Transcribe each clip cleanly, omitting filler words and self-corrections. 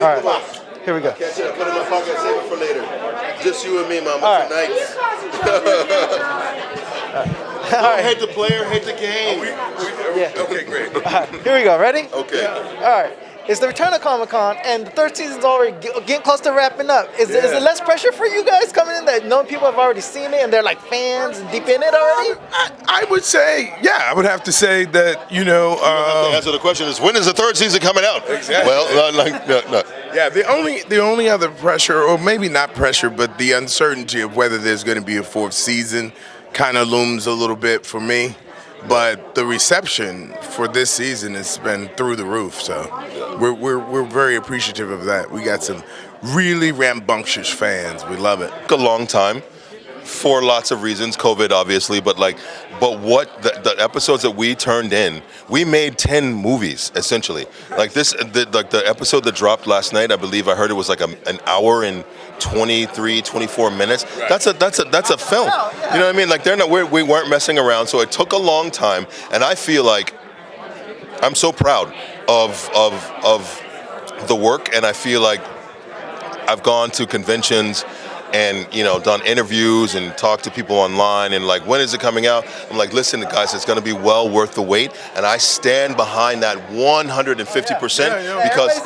All right, here we go. Catch it, put it in my pocket, save it for later. Just you and me, mama, All right. tonight. All right. Hate the player, hate the game. Yeah. Okay, great. All right, here we go. Ready? Okay. All right. It's the return of Comic-Con, and the third season's already getting close to wrapping up. Is it less pressure for you guys coming in that knowing people have already seen it and they're like fans and deep in it already? I would say, yeah, I would have to say that, The answer to the question is, when is the third season coming out? Exactly. Well, no. yeah, the only other pressure, or maybe not pressure, but the uncertainty of whether there's going to be a fourth season kind of looms a little bit for me. But the reception for this season has been through the roof, so we're very appreciative of that. We got some really rambunctious fans. We love it. A long time for lots of reasons, COVID obviously, but what the episodes that we turned in, we made 10 movies essentially. Like the episode that dropped last night, I believe I heard it was like an hour and 24 minutes. Right. That's a film. You know what I mean? Like we weren't messing around, so it took a long time, and I feel like I'm so proud of the work, and I feel like I've gone to conventions and done interviews and talked to people online and like, when is it coming out? I'm like, listen guys, it's going to be well worth the wait, and I stand behind that 150% because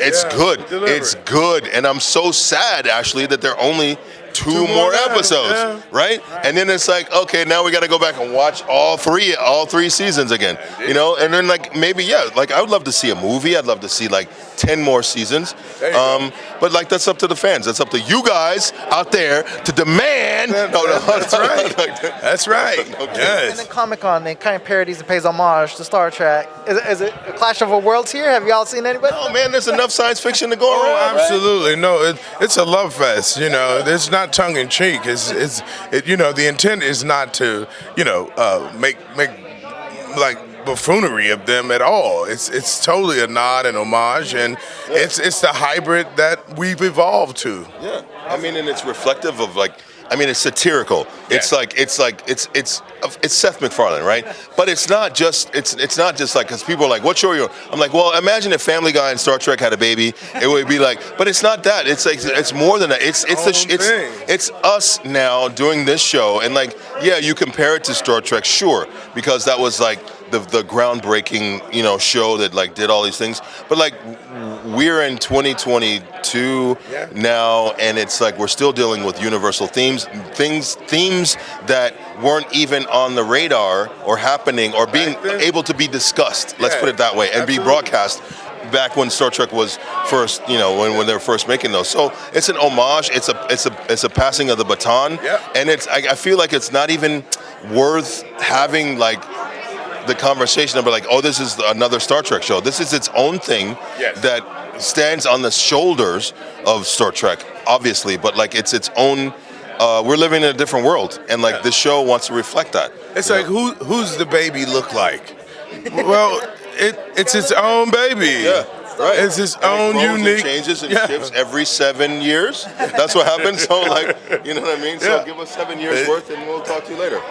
it's good. It's good, and I'm so sad actually that there are only two more episodes, right? And then it's like, okay, now we got to go back and watch all three seasons again, and then like maybe like I would love to see a movie. I'd love to see like 10 more seasons, but like that's up to the fans. That's up to you guys out there to demand. That's right. That's right. Okay. Yes. And then Comic-Con, they kind of parodies and pays homage to Star Trek. Is it a clash of worlds here? Have y'all seen anybody? Oh man, there's enough science fiction to go around. Absolutely. Right? No, it's a love fest. It's not tongue in cheek. The intent is not to make like buffoonery of them at all. It's totally a nod and homage, and it's the hybrid that we've evolved to. Yeah, I mean, and it's reflective of it's satirical. Yeah. It's Seth MacFarlane, right? But it's not just like, because people are like, what show are you on? I'm like, well, imagine if Family Guy and Star Trek had a baby, it would be like, but it's not that. It's like it's more than that. It's us now doing this show, and like, yeah, you compare it to Star Trek, sure, because that was like the groundbreaking show that like did all these things, but like we're in 2022 now, and it's like we're still dealing with universal themes that weren't even on the radar or happening or being able to be discussed, let's put it that way, and be broadcast back when Star Trek was first, when they were first making those. So it's an homage, it's a passing of the baton, and I feel like it's not even worth having like the conversation of like, oh, this is another Star Trek show. This is its own thing that stands on the shoulders of Star Trek, obviously, but like it's its own. We're living in a different world, and like this show wants to reflect that. It's like who's the baby look like? Well, it's its own baby. Yeah. Right. It's its own unique. It changes and shifts every 7 years. That's what happens. So like, you know what I mean? So give us 7 years worth, and we'll talk to you later.